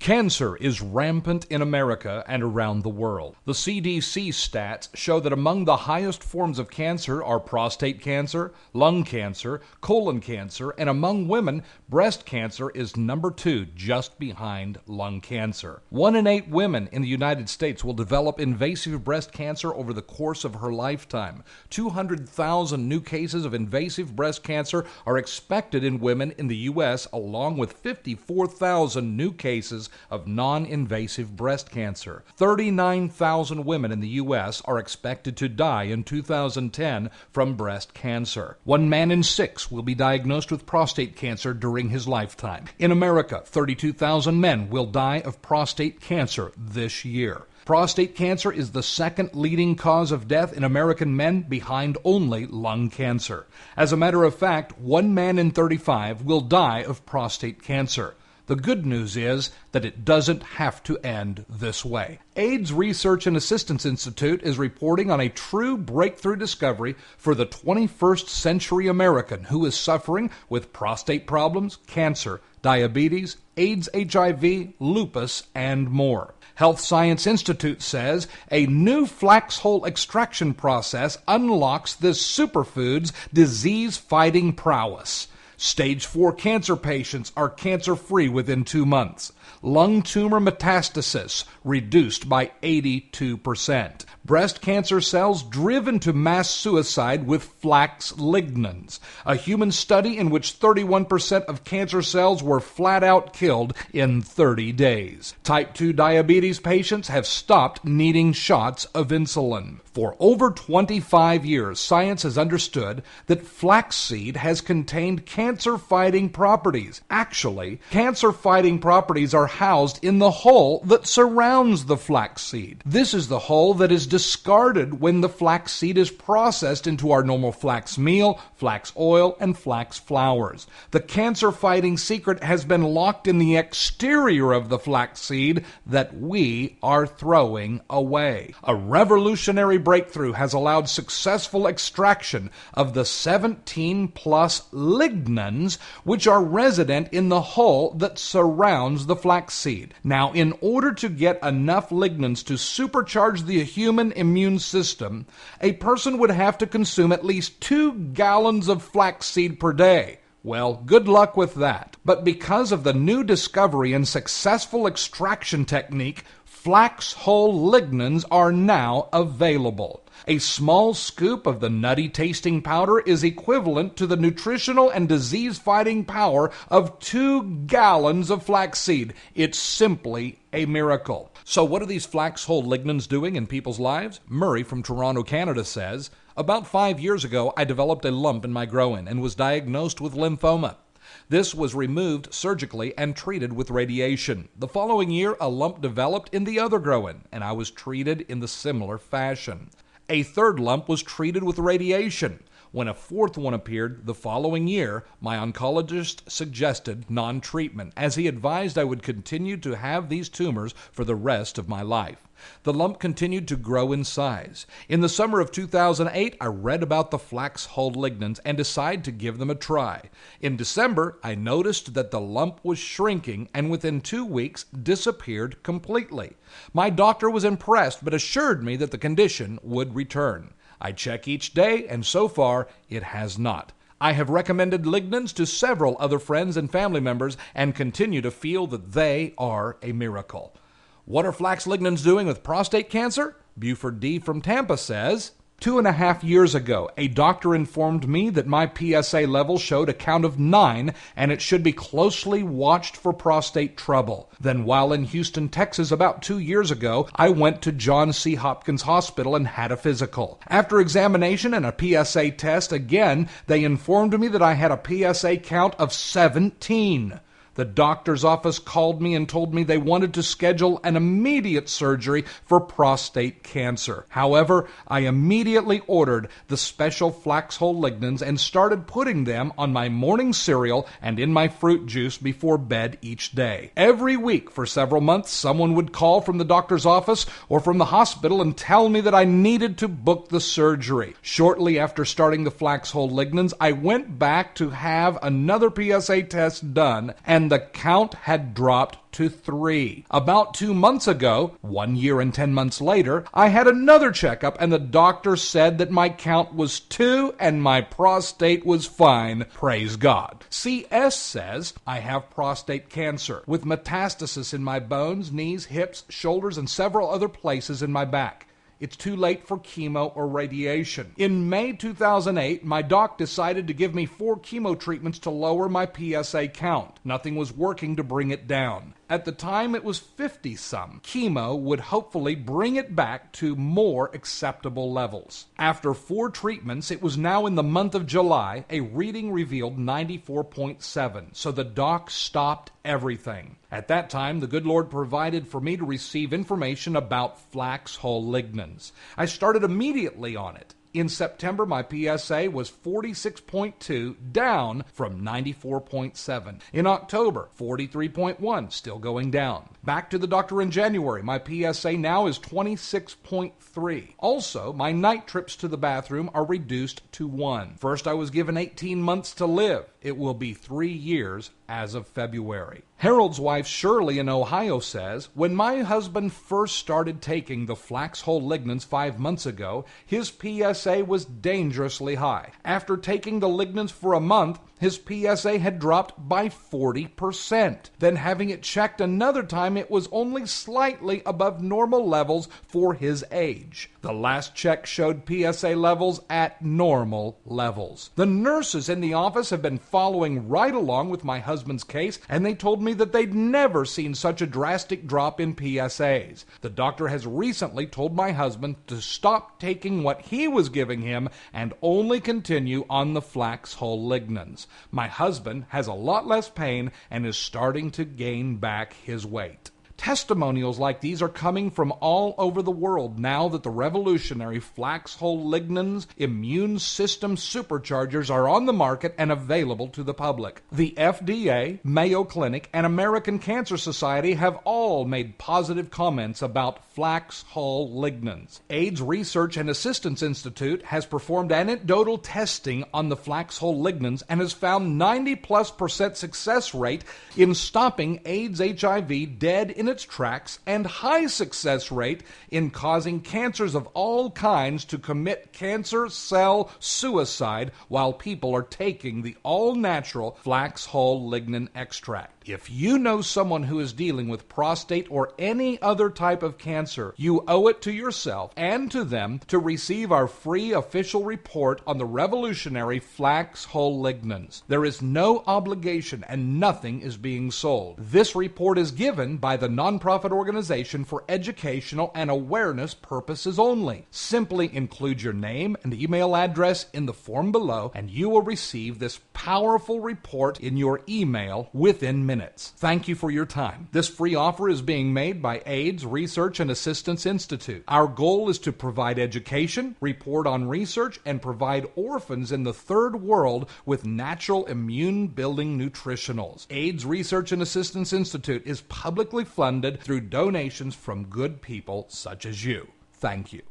Cancer is rampant in America and around the world. The CDC stats show that among the highest forms of cancer are prostate cancer, lung cancer, colon cancer, and among women, breast cancer is number 2, just behind lung cancer. 1 in 8 women in the United States will develop invasive breast cancer over the course of her lifetime. 200,000 new cases of invasive breast cancer are expected in women in the U.S., along with 54,000 new cases of non-invasive breast cancer. 39,000 women in the U.S. are expected to die in 2010 from breast cancer. 1 man in 6 will be diagnosed with prostate cancer during his lifetime. In America, 32,000 men will die of prostate cancer this year. Prostate cancer is the second leading cause of death in American men, behind only lung cancer. As a matter of fact, 1 man in 35 will die of prostate cancer. The good news is that it doesn't have to end this way. AIDS Research and Assistance Institute is reporting on a true breakthrough discovery for the 21st century American who is suffering with prostate problems, cancer, diabetes, AIDS, HIV, lupus, and more. Health Science Institute says a new flax hull extraction process unlocks this superfood's disease-fighting prowess. Stage 4 cancer patients are cancer-free within 2 months. Lung tumor metastasis reduced by 82%. Breast cancer cells driven to mass suicide with Flax Lignans. A human study in which 31% of cancer cells were flat out killed in 30 days. Type 2 diabetes patients have stopped needing shots of insulin. For over 25 years, science has understood that flaxseed has contained cancer-fighting properties. Actually, cancer-fighting properties are housed in the hull that surrounds the flaxseed. This is the hull that is discarded when the flaxseed is processed into our normal flax meal, flax oil, and flax flowers. The cancer-fighting secret has been locked in the exterior of the flaxseed that we are throwing away. A revolutionary breakthrough has allowed successful extraction of the 17 plus lignans, which are resident in the hull that surrounds the flaxseed. Now, in order to get enough lignans to supercharge the human immune system, a person would have to consume at least 2 gallons of flaxseed per day. Well, good luck with that. But because of the new discovery and successful extraction technique, Flax Hull Lignans are now available. A small scoop of the nutty tasting powder is equivalent to the nutritional and disease-fighting power of 2 gallons of flaxseed. It's simply a miracle. So what are these Flax Hull Lignans doing in people's lives? Murray from Toronto, Canada says, about 5 years ago, I developed a lump in my groin and was diagnosed with lymphoma. This was removed surgically and treated with radiation. The following year, a lump developed in the other groin, and I was treated in the similar fashion. A third lump was treated with radiation. When a fourth one appeared the following year, my oncologist suggested non-treatment, as he advised I would continue to have these tumors for the rest of my life. The lump continued to grow in size. In the summer of 2008, I read about the Flax Hull Lignans and decided to give them a try. In December, I noticed that the lump was shrinking and within 2 weeks disappeared completely. My doctor was impressed but assured me that the condition would return. I check each day, and so far, it has not. I have recommended Lignans to several other friends and family members and continue to feel that they are a miracle. What are Flax Lignans doing with prostate cancer? Buford D. from Tampa says, 2.5 years ago, a doctor informed me that my PSA level showed a count of 9 and it should be closely watched for prostate trouble. Then while in Houston, Texas about 2 years ago, I went to Johns C. Hopkins Hospital and had a physical. After examination and a PSA test again, they informed me that I had a PSA count of 17. The doctor's office called me and told me they wanted to schedule an immediate surgery for prostate cancer. However, I immediately ordered the special Flax Hull Lignans and started putting them on my morning cereal and in my fruit juice before bed each day. Every week for several months, someone would call from the doctor's office or from the hospital and tell me that I needed to book the surgery. Shortly after starting the Flax Hull Lignans, I went back to have another PSA test done, and and the count had dropped to 3. About 2 months ago, 1 year and 10 months later, I had another checkup and the doctor said that my count was 2 and my prostate was fine. Praise God. CS says I have prostate cancer with metastasis in my bones, knees, hips, shoulders, and several other places in my back. It's too late for chemo or radiation. In May 2008, my doc decided to give me 4 chemo treatments to lower my PSA count. Nothing was working to bring it down. At the time, it was 50-some. Chemo would hopefully bring it back to more acceptable levels. After 4 treatments, it was now in the month of July, a reading revealed 94.7, so the doc stopped everything. At that time, the good Lord provided for me to receive information about Flax Hull Lignans. I started immediately on it. In September, my PSA was 46.2, down from 94.7. In October, 43.1, still going down. Back to the doctor in January, my PSA now is 26.3. Also, my night trips to the bathroom are reduced to 1. First, I was given 18 months to live. It will be 3 years as of February. Harold's wife Shirley in Ohio says, when my husband first started taking the Flax Hull Lignans 5 months ago, his PSA was dangerously high. After taking the Lignans for a month, his PSA had dropped by 40%. Then having it checked another time, it was only slightly above normal levels for his age. The last check showed PSA levels at normal levels. The nurses in the office have been following right along with my husband's case, and they told me that they'd never seen such a drastic drop in PSAs. The doctor has recently told my husband to stop taking what he was giving him and only continue on the Flax Hull Lignans. My husband has a lot less pain and is starting to gain back his weight. Testimonials like these are coming from all over the world now that the revolutionary Flax Hull Lignans immune system superchargers are on the market and available to the public. The FDA, Mayo Clinic, and American Cancer Society have all made positive comments about Flax Hull Lignans. AIDS Research and Assistance Institute has performed anecdotal testing on the Flax Hull Lignans and has found 90+% success rate in stopping AIDS HIV dead in its tracks and high success rate in causing cancers of all kinds to commit cancer cell suicide while people are taking the all-natural Flax Hull Lignan extract. If you know someone who is dealing with prostate or any other type of cancer, you owe it to yourself and to them to receive our free official report on the revolutionary Flax Hull Lignans. There is no obligation and nothing is being sold. This report is given by the nonprofit organization for educational and awareness purposes only. Simply include your name and email address in the form below and you will receive this powerful report in your email within minutes. Thank you for your time. This free offer is being made by AIDS Research and Assistance Institute. Our goal is to provide education, report on research, and provide orphans in the third world with natural immune-building nutritionals. AIDS Research and Assistance Institute is publicly funded through donations from good people such as you. Thank you.